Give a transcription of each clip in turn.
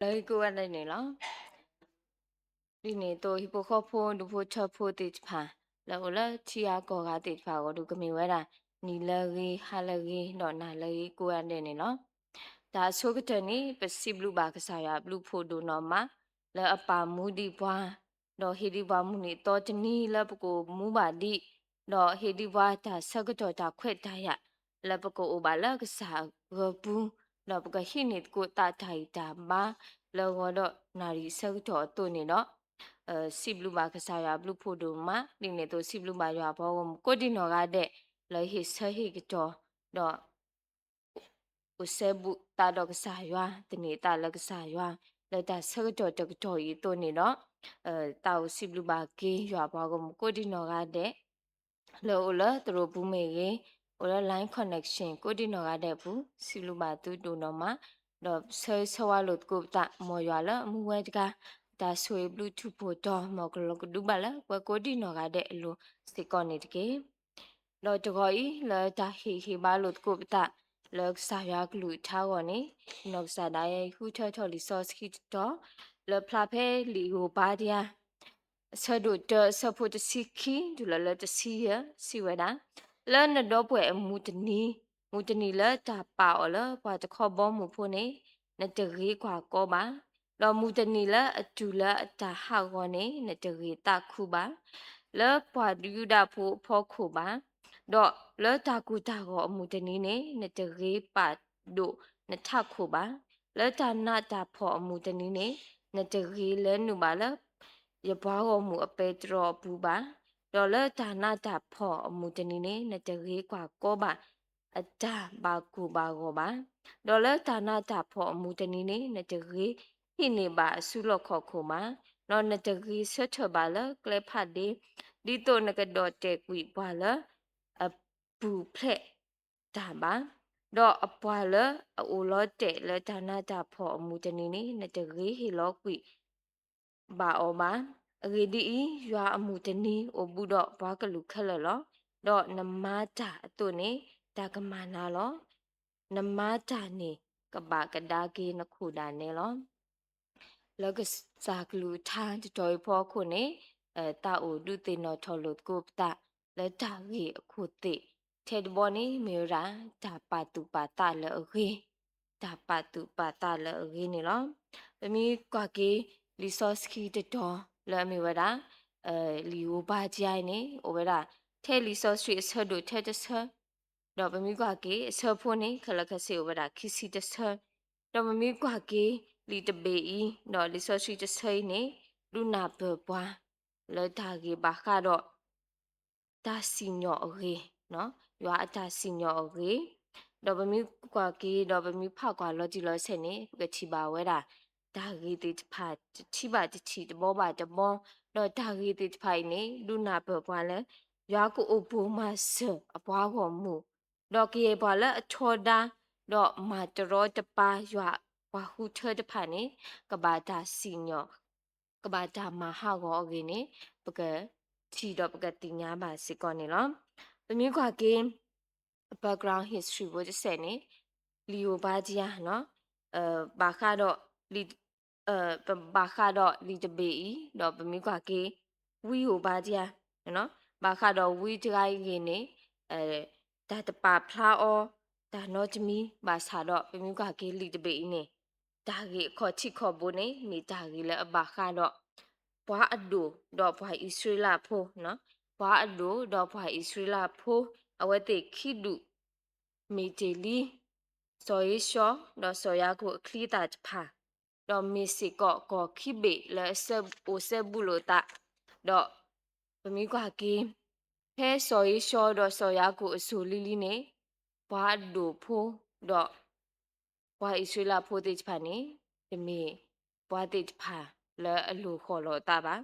lấy cô anh đây này nó đi này tôi hipo khó phô đủ phô cho phô tịt phà là chia có gà tịt phà có đủ cái mình vậy là ni là gì hay là gì đó là lấy cô anh đây này nó ta số cái chân này bớt xí blue bạc sao ya blue phô đồ nó mà là apa mu đi qua đó hi đi qua mu này to chân ni là bữa cô mu bà đi đó hi đi qua ta sao cái trò ta khuyết ta ya là bữa cô bà là cái sao gờ bu đó bữa cái hi này cô ta thay ta mà là gọi đó nari sao cái trò tôi này đó si blue bạc sao ya blue phô đồ mà đi này tôi si blue bạc ya bao cô đi nó ra đấy là hi sao hi cái trò đó usebu ta dog sa ywa tini ta lag sa ywa la ta sa to to to yi to ni no ta siblu ba ke ywa ba ko ko di no ga de lo la tro bu me ge ola line connection ko di no ga de bu siblu ba tu do no ma do se wa lo ko ta mo ywa la mu we ga ta swe bluetooth po to mo ko lo du ba la ko di no ga de lo se ko ni de ke lo to go yi la ta hi ba lo ko ta lok sa ya glu tha wo ni nok sa da ye hu tho tho li so ski to le pla phe li ho ba dia sa do to sa pho to si ki du la to si ya si wa da le na do pwe mu tni le ta pa o le pa to kho bo mu pho ni na te ri kwa ko ba lo mu tni le atu le ta ha wo ni na te ri ta khu ba le pa du da pho khu ba တော့လောတာကူတာကိုအမှုတနည်းနဲ့နတရေပတ်တို့နထခုပါလောတာနာတာဖော်အမှုတနည်းနဲ့နတရေလဲနုပါလရပွားကိုမှုအပေတရောဘူးပါတော့လောတာနာတာဖော်အမှုတနည်းနဲ့နတရေကွာကောပါအတာဘာကူပါကိုပါတော့လောတာနာတာဖော်အမှုတနည်းနဲ့နတရေဟိနေပါဆုလခောက်ခုမှာတော့နတရေဆွတ်ထပါလကလဖတ်ဒီတော့နကတော့တဲ့ကွီပါလ အပူဖလက်ဒါပါတော့အပွားလအိုလောတဲ့လဒါနာတာဖော်အမှုတနေနေနတရေဟီလောကွီဘာအောမရေဒီရွာအမှုတနေအိုဘူးတော့ဘာကလူခက်လလောတော့နမတာအတုနေဒါကမနာလောနမတာနေကဘာကဒါကေနခုဒါနေလောလောကစားကလူထားတော်ဖော်ခုနေတာအိုဒုတေနော်ထော်လို့ကိုပတာလက်တာကြီးအခုတိထေဒဘောနီမေရာဒါပါတူပါတာလအကြီးဒါပါတူပါတာလအကြီးနေလောပမီကွာကေလီဆော့စကီတတော်လဲမေဝရာလီယိုဘာဂျိုင်နေအိုဝရာထဲလီဆော့စထရီဆဒိုထဲတဆတော့ပမီကွာကေဆဖိုနေခလခဆေအိုဝရာခီစီတဆတော့မမီကွာကေလီတဘေဤတော့လီဆော့စထရီတဆိနေလူနာဘပွားလဲတာကြီးဘာခါတော့တာစီညောအရေနော်ရွာအတာစီညောအရေတော့ဗမီကွာကီတော့ဗမီဖောက်ကွာလော်ဂျီလော်ဆက်နေကချီပါဝဲတာဒါရီတိဖာချီပါချီတဘောပါတဘောတော့ဒါရီတိဖိုင်နေလူနာဘပွားလဲရွာကိုအဘူမဆအပွားပေါ်မှုတော့ကေပွားလဲအချောတာတော့မာတရောတပါရွာဝါဟုထတဖာနေကဘာတာစီညောကဘာတာမဟာကောအကေနေပကချီတော့ပကတိညာပါစစ်ကောနေလောပမျိုးကွာကေ background history ဘို့စဲနေလီယိုဘာဂျီယာနော်ဘာခါတော့လီဘာခါတော့လီတဘေဤတော့ပမျိုးကွာကေဝီယိုဘာဂျီယာနော်ဘာခါတော့ဝီတကိုင်းကေနေဒါတပါဖလာအောဒါနော်ချမီဘာစာတော့ပမျိုးကွာကေလီတဘေဤနေဒါကြီးခေါ်ချီခေါ်ဘိုနေမိဒါကြီးလဲဘာခါတော့ဘွားအဒိုတော့ဘွားဣစရလာဖိုနော်ဘွားအဒိုတော့ဘွားဣစရလာဖိုအဝဲတိခိဒုမီတေလီဆိုရရှောတော့ဆိုရကိုအခလီတာဖာတော့မီစီကောခိဘေလဲဆပ်အိုဆပ်ဘူးလို့တာတော့ပမီကွာကီဖဲဆိုရရှောတော့ဆိုရကိုအဆူလီလီနေဘွားအဒိုဖိုတော့ဘွားဣစရလာဖိုတိဖာနေတမီဘွားတိဖာလဲအလူခေါ်လို့တာပါ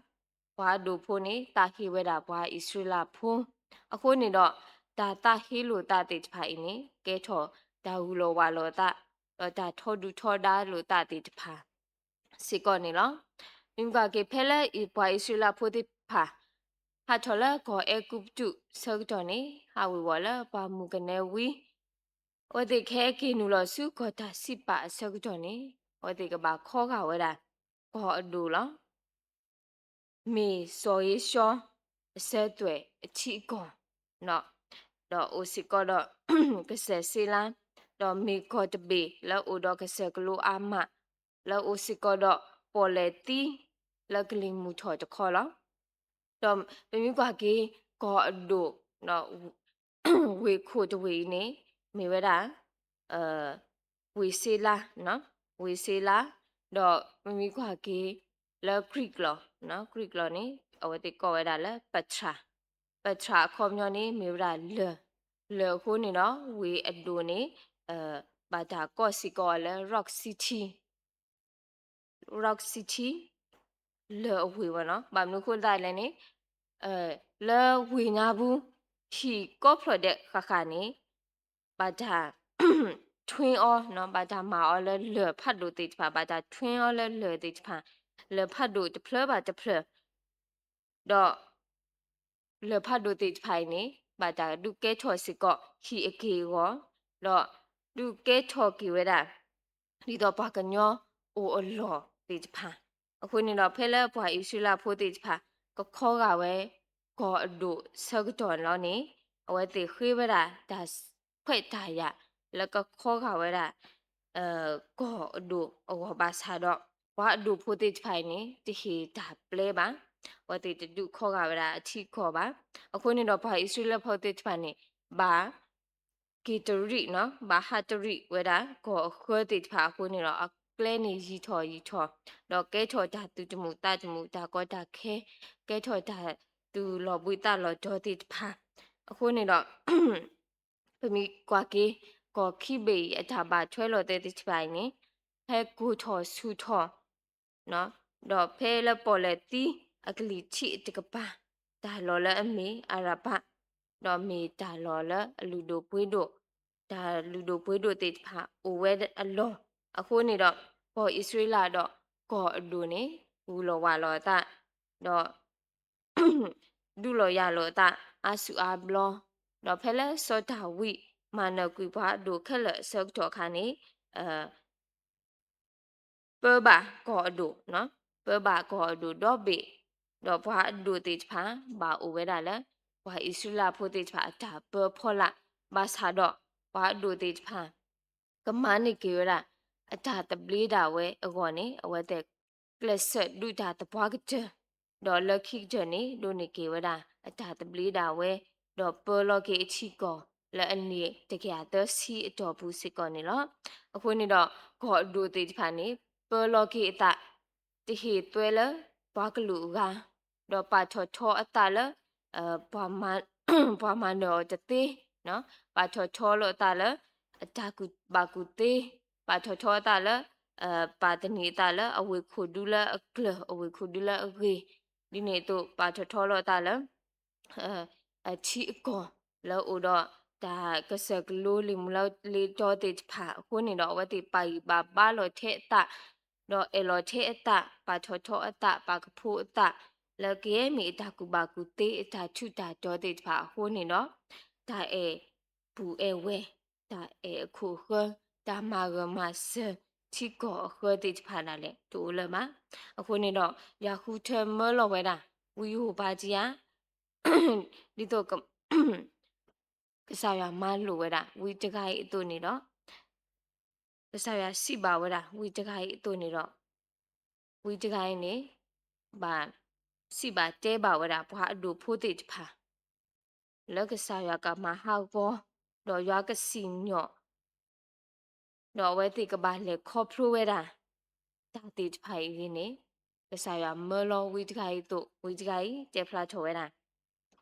ဘွားဒိုဖိုနေတာခိဝဲတာဘွားဣစရလာဖိုအခုနေတော့တာဟီလိုတာတိဖိုင်နေကဲထော်ဒါဟူလိုဝါလိုတာဒါထော်ဒူထော်ဒါလိုတာတိဖာစီကောနေလောမြင်ကကေဖဲလဲဘွားဣစရလာဖိုတိဖာဟာထော်လာကောအကုပ်တုဆောက်တော်နေဟာဝီဝလာပါမူကနေဝီဝတိခဲကီနူလဆုကောတာစိပါဆောက်တော်နေ ဝတိကဘာခေါ်ကဝဲတာခေါ်အတူလောမေစော်ရေးရှောအစဲတွေအချီကွန်နော်တော့အိုစီကောတော့ကဆယ်စီလန်တော့မေခေါ်တပေလောအိုတော့ကဆယ်ကလိုအာမလောအိုစီကောတော့ပေါ်လေတီလောကလီမူထော်တခေါ်လောတော့ပမိကွာကေကောအဒိုနော်ဝေခိုတဝေနေမေဝဒဝေစီလာနော်ဝေစီလာတော့မမီခွာကေလောခရစ်လောနော်ခရစ်လောနေအဝတိကောဝဲတာလဲပထရာခေါမျောနေမေဝဒလေခိုးနေနော်ဝေအဒိုနေဘာတာကောစီကောလဲ rock city လေအဝေဝနော်ဘာမလို့ခိုးတိုင်းလဲနေလေဝေညာဘူးဟီကောဖရတဲ့ခခနေဘာတာ twin or နော်ဘာတာမာအော်လေဖတ်လို့တိဖာဘာတာ twin or လေတိဖာလေဖတ်လို့တဖလဘာတဖလတော့လေဖတ်လို့တိဖိုင်နေဘာတာဒုကဲထော်စီကောဟီအကေရောတော့ဒုကဲထော်ကီဝဲတာဒီတော့ဘာကညောအိုအလောတိဖာအခုနေတော့ဖဲလဲဘွာအီရှူလာဖိုတိဖာကခေါ်ကဝဲကောအဒုဆောက်တော်လောနေအဝဲတိခွေးဝဲတာဒါခွဲ့တာရแล้วก็ข้อเขาไว้ละก็ดูโอ้บาซาดอกว่าดูโพติไฟนี่ติเฮดาเปลบาว่าติดูข้อเขาไว้ละที่ข้อบาအခုနေတော့ဘာอิสราเอลโพติไฟนี่บาဂီတရီနော်ဘာဟာတရီဝဲတာကိုခွဲတိဖာအခုနေတော့ကလဲနေရီထော်တော့ကဲထော်တာတူတမှုတာတမှုဒါကောတာခဲကဲထော်တာတူလော်ပွေတာလော်ဒေါ်တိဖာအခုနေတော့ပမီကွာကေကောခိဘေအထာပါထွဲလို့တဲ့တိပိုင်နေဟဲကူထော်ဆူထော်နော်တော့ဖဲလပေါ်လက်တီအကလီချီတကပါဒါလော်လအမေအရဘတော့မေဒါလော်လအလူဒိုပွေးတို့ဒါလူဒိုပွေးတို့တိဖာအိုဝဲအလောအခုနေတော့ပေါ်ဣသရေလတော့ကောအဒိုနေဘူးလောဝါလောတာတော့ဒူလောရလောတာအဆူအဘလောတော့ဖဲလဲစောတာဝိမာနကွေဘွားဒိုခက်လဆောက်တော်ခါနေပဘာကောအဒိုနော်ပဘာကောအဒိုတော့ဘေတော့ဘွားအဒိုတေဖာဘာအိုဝဲတာလဲဘွားဣဆူလာဖိုတေဖာတာပဖောလာဘာသာတော့ဘွားအဒိုတေဖာကမနိကေရအတာတပလီတာဝဲအကောနေအဝဲတဲ့ကလဆက်ဒူတာတဘွားကတဲ့တော့လခိဂျနေဒိုနေကေဝတာအတာတပလီတာဝဲတော့ပေါ်လောကေအချီကောလဲအနီတကယ်တော့စီအတော်ဘူးစစ်ကောနေလောအခုနေတော့ခေါ်ဒိုတေဖာနေပေါ်လောကေအတာတဟေတွဲလဘွားကလူကတော့ပါထော်ထောအတာလဘွားမဘွားမနော်တသေးနော်ပါထော်ထောလို့အတာလအတာကူဘာကူသေးပါထော်ထောတာလပါတနေတာလအဝေခုဒူလအကလအဝေခုဒူလအဝေဒီနေတော့ပါထော်ထောလို့တာလအချီအကောလောအိုတော့ဒါကစကလိုလီမလောက်လေတော့တဲ့ဖာခုနေတော့ဝတ်တိပိုင်ဘာလို့ထဲတာတော့အလောထဲအတာပါထော်ထောအတာပါကဖိုးအတာလကေမီအတာကူဘာကူတေးအတာချူတာတော့တဲ့ဖာခုနေတော့ဒါဘူဝဲဒါအခုခဒါမာဂမဆချီကောခတဲ့ဖာနာလေတူလမအခုနေတော့ယာခုထမလောဝဲတာဝီဟိုဘာကြီးယာဒီတော့ကစားရမလို့ဝဲတာဝီတခိုင်အတူနေတော့စားရစီပါဝဲတာဝီတခိုင်အတူနေတော့ဝီတခိုင်နေဘာစီပါတဲပါဝဲတာဘွားအတူဖိုးတိတဖာလက်ကစားရကမဟာဘောတော့ရွာကစီညော့တော့ဝဲတိကပါလေခေါ်ဖလိုဝဲတာတာတိတဖိုင်ရင်းနေကစားရမလောဝီတခိုင်တို့ဝီတခိုင်တဲဖလာထော်ဝဲတာ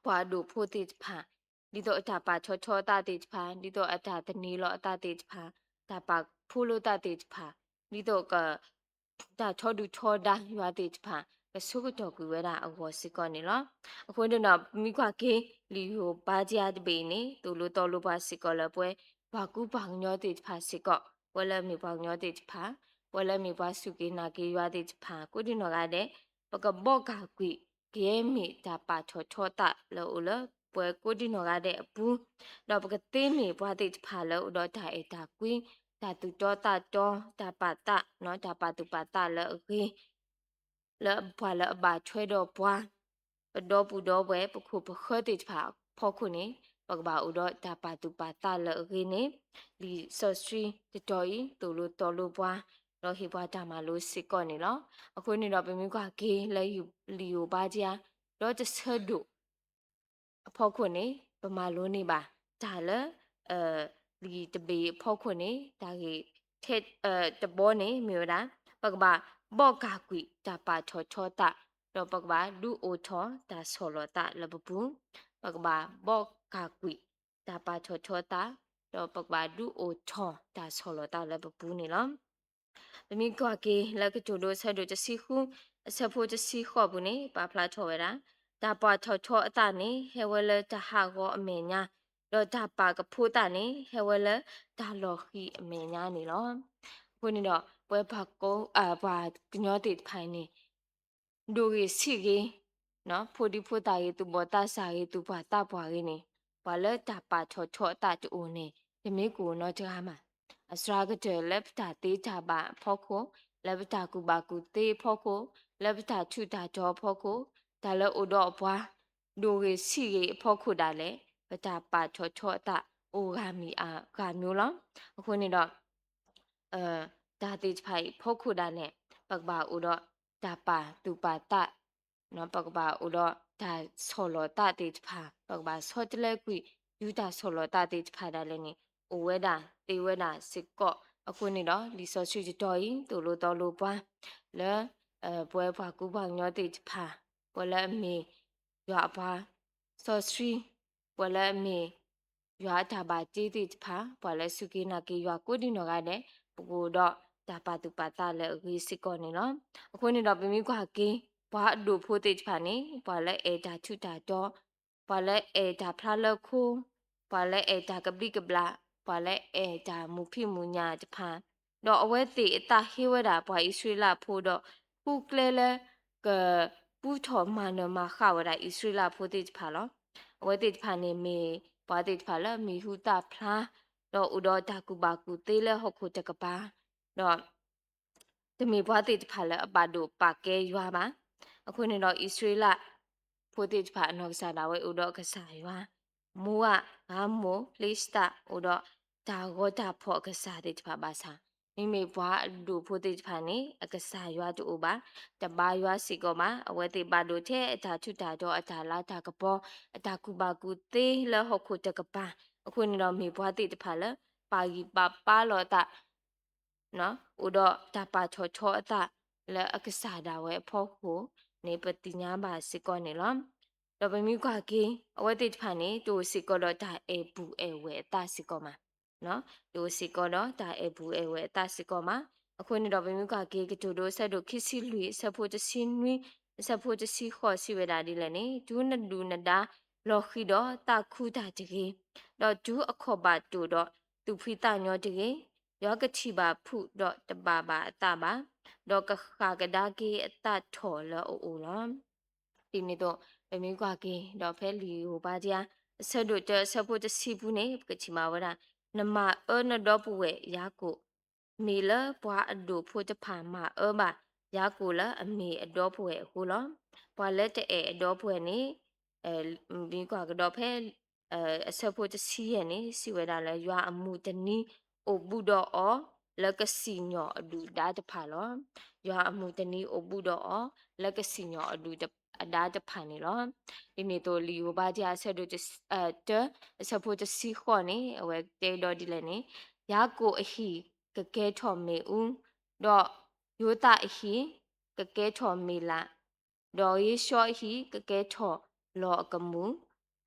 ဘွားအတူဖိုးတိတဖာဒီတော့အတာပါချောချောတာတိတဖာဒီတော့အတာတနီလောအတာတိတဖာတာပါဖိုးလို့တာတိတဖာဒီတော့ကတာချောဒူချောဒါရွာတိတဖာကဆုကတော့ကူဝဲတာအဝစစ်ကောနေလောအခုတော့မိခွာကေလီဟိုဘာဂျာတပေနေတူလို့တော်လို့ပါစစ်ကောလပွဲဘာကူဘာညောတိတဖာစစ်ကောဝဲလဲမိဘာညောတိတဖာဝဲလဲမိဘာစုကေနာကေရွာတိတဖာကိုဒီနော်ကတဲ့ပကဘော့ကာကွီဂဲမီတာပါချောချောတာလောလပွဲကိုဒီနော်ကတဲ့အပူတော့ပကသေးနေဘွားတိတဖာလောတော့ဒါအေတာကွီ တာတူတော့တာတော့တာပါတာနော်တာပါတူပါတာလဲခေလဲဘွာလဲအပါချွဲတော့ဘွာပတော့ပူတော့ပဲပခုပခေတိဖာဖောက်ခုနေပကဘာဥတော့တာပါတူပါတာလဲခေနေလီဆော့စထရီတတော်ဤတူလို့တော်လို့ဘွာတော့ဟိဘွာတာမလို့စစ်ကော့နေလောအခုနေတော့ပမီကွာဂေးလဲယူလီယိုပါကြီးတော့တဆတ်တို့အဖောက်ခုနေပမာလုံးနေပါဒါလဲလီတပေဖောက်ခုနေဒါကြီးထဲတဘောနေမြို့တာပကဘာဘော့ကာကွီတာပါထောချောတာတော့ပကဘာဒူအိုထောတာဆောလတာလဘပူပကဘာဘော့ကာကွီတာပါထောချောတာတော့ပကဘာဒူအိုထောတာဆောလတာလဘပူနေလောတမီကွာကေလကတူလို့ဆက်တို့တစီခုဆက်ဖို့တစီခေါ်ဘူးနေပါဖလာထော်ဝဲတာဒါပါထော်ထော်အတနေဟဲဝဲလတဟာကောအမေညာတော့ဒါပါကဖိုးတာနေဟဲဝဲလဒါလော်ခီအမေညာနေလောခုနေတော့ပွဲဖကုန်းဘာကညောတိဖိုင်နေဒိုရီစီရီနော်ဖိုဒီဖိုတာရီတူဘောတာစာရီတူဘာတာပွားရီနေဘာလဲဒါပါထော်ထော်တာတူနေဒီမေကိုနော်ကြားမှာအစရာကတဲ့လက်တာတေးတာပါဖောက်ခိုလက်တာကူပါကူတေးဖောက်ခိုလက်တာချူတာကြောဖောက်ခိုဒါလဲအိုတော့ဘွားဒိုရီစီရီဖောက်ခိုတာလဲပတာပါထော်ထော်တာအိုဂါမီအာဂါမျိုးလောအခုနေတော့ဒါတိဖိုင်ဖောက်ခုတာနဲ့ပကဘာဥတော့ဒါပါတူပါတနော်ပကဘာဥတော့ဒါဆောလောတတိဖာပကဘာဆောတလဲကွီယူတာဆောလောတတိဖာဒါလည်းနေအိုဝဲတာတေဝဲတာစစ်ကော့အခုနေတော့လီဆောချီတော်ရင်တူလို့တော်လို့ပွားလဲပွဲဖွာကူပါညောတိဖာပွဲလဲအမေရွာပါဆောစထရီပွဲလဲအမေရွာတာပါတီတိဖာပွဲလဲစုကိနာကေရွာကိုဒီနော်ကတဲ့ပကိုတော့ဒါပါတူပါတာလဲအကြီးစစ်ကောနေနော်အခုနေတော့ပြမိကွာကင်းဘွားအဒိုဖိုးတိဖာနေဘွာလဲအေဒါချူတာတော့ဘွာလဲအေဒါဖလာလခုဘွာလဲအေဒါကပလိကပလာဘွာလဲအေဒါမူဖိမူညာတဖာတော့အဝဲတိအတာဟေဝဲတာဘွာဣဆွေလာဖိုးတော့ပူကလဲလဲကပူထော်မနမခဝရဣဆွေလာဖိုးတိဖာလောအဝဲတိဖာနေမေဘွာတိဖာလဲမီဟူတာဖလားတော့ဥတော့ဒါကူပါကူသေးလဲဟုတ်ခုတကပါတော့တမီဘွားတိတဖာလဲအပါတို့ပါကဲရွာပါအခုနေတော့ဣသရေလဖိုတိတဖာအနောက်ကစားတာဝဲဥတော့ကစားရွာမူကငါမိုလိစတာဥတော့ဒါဂောတာဖော့ကစားတိတဖာပါစာမိမိဘွားတို့ဖိုတိတဖာနေအကစားရွာတူပါတပါရွာစီကောမှာအဝဲတိပါတို့တဲ့အတာထုတာတော့အတာလာတာကပေါ်အတာကူပါကူသေးလဲဟုတ်ခုတကပါအခုနေတော့မိဘွားတိတဖာလဲပါကြီးပါလောတာနော်ဥတော့တပါချောချောအတလဲအကစားတာဝဲဖောခုနေပတိညာပါစစ်ကောနေလောတော့ဗမီကွာကင်းအဝဲတိတဖာနေတူစစ်ကောတော့ဒါအေဘူးအေဝဲတာစစ်ကောမှာနော်တူစစ်ကောတော့ဒါအေဘူးအေဝဲတာစစ်ကောမှာအခုနေတော့ဗမီကွာကေကတူတို့ဆက်တို့ခစ်စီလူဆက်ဖို့တစင်းနွီဆက်ဖို့တစီခေါ်စီဝဲတာဒီလဲနေဒူးနဒူးနဒါလော်ခီတော့တာခူတာတကြီးတော့ဒူးအခေါ်ပါတူတော့သူဖိတညောတကြီးယောကတိပါဖုတော့တပါပါအတပါတော့ကခါကဒါကေအတထော်လောအိုလောဒီနေ့တော့ဗမီကွာကေတော့ဖဲလီဟိုပါကြဆက်တို့တဆက်ဖို့တစီဘူးနေကချီမာဝရနမနတော့ပူဝဲရာကိုမေလဘွာအဒိုဖို့တဖာမဘာရာကိုလအမေအတော့ပွဲဟိုလောဘွာလက်တဲ့အတော့ပွဲနေဒီကွာကတော့ဖဲအဆက်ဖို့တစီရနေစီဝဲတာလဲရွာအမှုတနီးအိုဘူးတော့အောလကစီညောအဒူဒါတဖာလောရွာအမှုတနီးအိုဘူးတော့အောလကစီညောအဒူအဒါတဖာနေလောဒီနေ့တော့လီယိုဘာကြဆက်တို့တဆက်ဖို့တစီခေါ်နေအဝဲတဲတော့ဒီလဲနေရာကိုအဟီကကဲထော်မေဦးတော့ယောတာအဟီကကဲထော်မေလာတော့ယေရှောဟီကကဲထော်လောအကမူ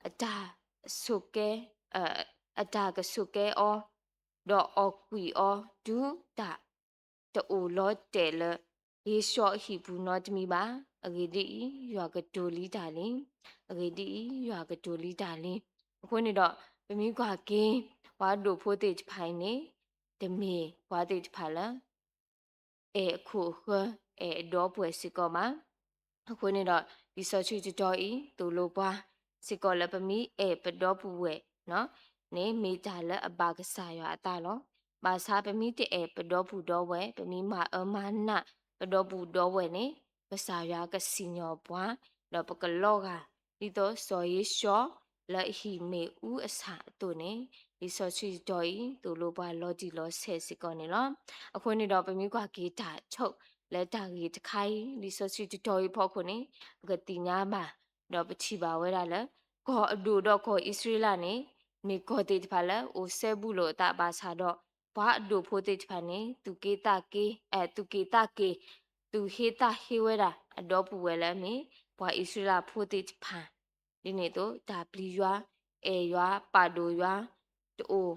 အတာဆုကဲအတာကဆုကဲအောတော့အကွီအောဒူတာတူလောတဲလယေရှောဟီဘူးနော်တမီပါအဂေဒီရွာကဒိုလီတာလင်းအဂေဒီရွာကဒိုလီတာလင်းအခုနေတော့ပမီကွာကင်းဝါဒိုဖိုတေဖိုင်နေတမီဝါတေဖာလာအခုခတော့ပွဲစီကောမှာအခုနေတော့ဒီဆော့ချီတော်ဤတူလိုပွားစီကောလပမီပတော့ပူဝဲနော်နေမိတာလအပါကစားရအတာလောမ ပါစာပမီတဲ့ပဒေါဘူးတော့ဝဲပမီမာမာနာပဒေါဘူးတော့ဝဲနေပစာရွာကစီညောပွားတော့ပကလောကဒီတော့စော်ရီရှော့လက်ဟီမေဦးအစာတို့နေဒီစောချီတော်ဤသူလိုပါလော်ဂျီလောဆဲစီကောနေလောအခုနေတော့ပမီကွာဂီတာချုပ်လက်တာကြီးတခိုင်ဒီစောချီတော်ဤဖောက်ခုနေကတိညာမှာတော့ပချီပါဝဲတာလဲခေါ်အဒူတော့ခေါ်ဣသရေလနေမေခေါ်တေတဖာလဲအိုဆဲဘူးလို့တာပါစာတော့ဘာအဒူဖိုတေတဖာနေသူကေတာကေသူကေတာကေသူဟေတာဟေဝဲတာအတော့ပူဝဲလဲမေဘာဣသရေလဖိုတေတဖာဒီနေ့တော့ဒါပလီရွာအေရွာပါဒိုရွာတိုး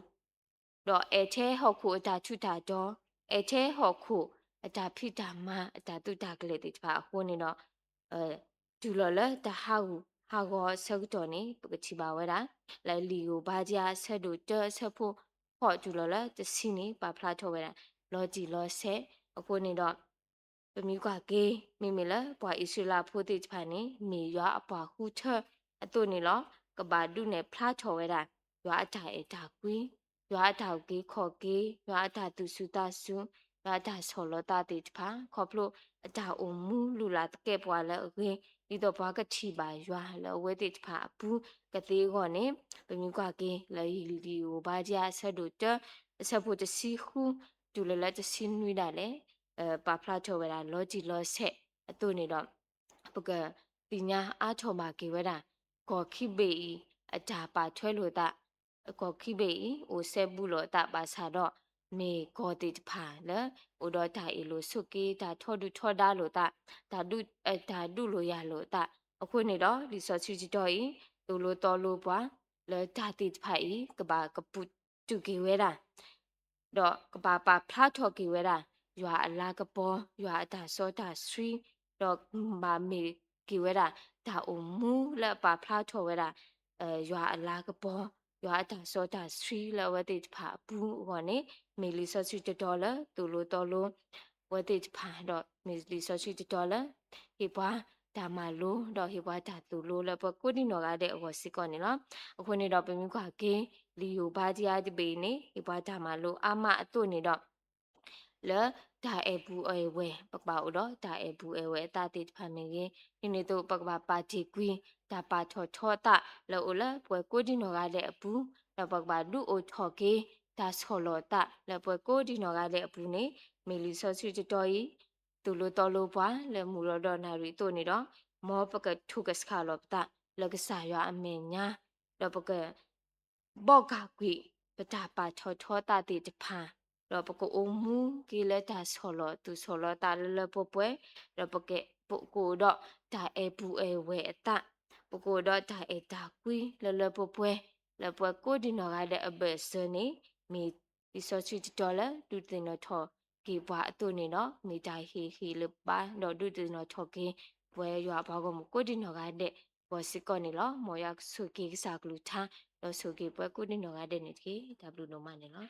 တော့အဲထဲဟောက်ခုအတာထုတာတော့အဲထဲဟောက်ခုအတာဖိတာမအတာတုတာကလေးတေတဖာဟိုနေတော့ဒူလော်လတဟာဟုဟာကောဆက်တော်နေပကတိပါဝဲတာလဲလီကိုဘာကြဆက်တို့တဆက်ဖို့ဟော့ဒူလော်လတစီနေပါဖလာထောဝဲတာလော်ဂျီလော်ဆက်အခုနေတော့ပမီကွာကေမိမိလဲဘွာအီဆွေလာဖိုတိဖာနေမေရွာအပွားဟူထအတုနေလောကဘာဒုနေဖလာထောဝဲတာရွာအတာအတာကွီရွာအတာကေခေါ်ကေရွာအတာသူစုတာစုရွာအတာဆောလောတာတေတဖာခေါပလို့အတာအုံမူလူလာတကဲပွားလဲအကေဒီတော့ဘာကတိပါရွာလဲဝဲတေတဖာဘူးကသေးကောနေပမီကွာကေလဲလီဒီကိုဘာကြဆက်တို့တဆက်ဖို့တစီခုဒူလလတစီနွိတာလေပါဖလာထောဝဲတာလောဂျီလောဆက်အတုနေတော့ပကပညာအားထောမှာကေဝဲတာကောခိဘေအတာပါထွဲလို့တာကောခိဘေအိုဆက်ဘူးလို့တာပါစာတော့မေကောတိတဖာလေအိုတော့တာအီလိုဆုကေတာထောဒူထောဒါလို့တာဒါဒုဒါဒုလို့ရလို့တာအခုနေတော့ဒီဆော့ချီချီတော့ဤတူလို့တော်လို့ပွားလေတာတိတဖာဤကဘာကပုတူကေဝဲတာတော့ကဘာပါဖလာထောကေဝဲတာရွာအလားကပေါ်ရွာအတာစောတာစရီတော့မာမေကေဝဲတာဒါအုံမူလက်ပါဖလာထောဝဲတာရွာအလားကပေါ်ရွာအတာစောတာစရီလက်ဝဲတိဖာဘူးဟောနေမေလီဆော့ချီတော်လတူလို့တော်လို့ဝဲတိဖာတော့မေလီဆော့ချီတော်လဟေပွားဒါမလို့တော့ဟေပွားဒါတူလို့လက်ပကိုဒီနော်ကတဲ့အဝစီကောနေနော်အခုနေတော့ပမီခွာကင်းလီယိုဘာဂျီယာဒီပေနေဟေပွားဒါမလို့အမအတုနေတော့လဲဒါအဘူးအဝဲပပအော်တော့ဒါအဘူးအဝဲတာတိဖာနေရင်ဒီနေ့တော့ပကပါပါတီကွင်းဒါပါထောထောတာလောလပွဲကိုဒီနော်ကတဲ့အဘူးတော့ပကပါဒူအိုထော်ကေဒါဆော်လောတာလဲပွဲကိုဒီနော်ကတဲ့အဘူးနေမီလီဆော့ချီတော်ဤတူလိုတော်လိုပွားလဲမူရတော့နာရီတို့နေတော့မောပကထုကစခါလောပတာလကဆာရအမေညာတော့ပကဘော့ကကွေပတာပါထောထောတာတိတဖာတော့ပကိုအမူကီလက်တာဆောလောသူဆောလောတာလလပပွဲတော့ပကဲပုကိုတော့ဒါအပူအဝဲအတပကိုတော့ဒါအတာကွီလလပပွဲလပွဲကိုဒီနော်ကတဲ့အဘစနေမီဒီဆောချီတော်လဒူတင်တော့ထောကေဘွားအတုနေနော်မိတိုင်ဟီဟီလပါတော့ဒူတင်တော့ထောကင်းပွဲရွာဘောကမကိုဒီနော်ကတဲ့ဘောစစ်ကောနေလောမောရဆုကေစာကလူထားတော့ဆုကေပွဲကိုဒီနော်ကတဲ့နေကေ W နော်မနေလော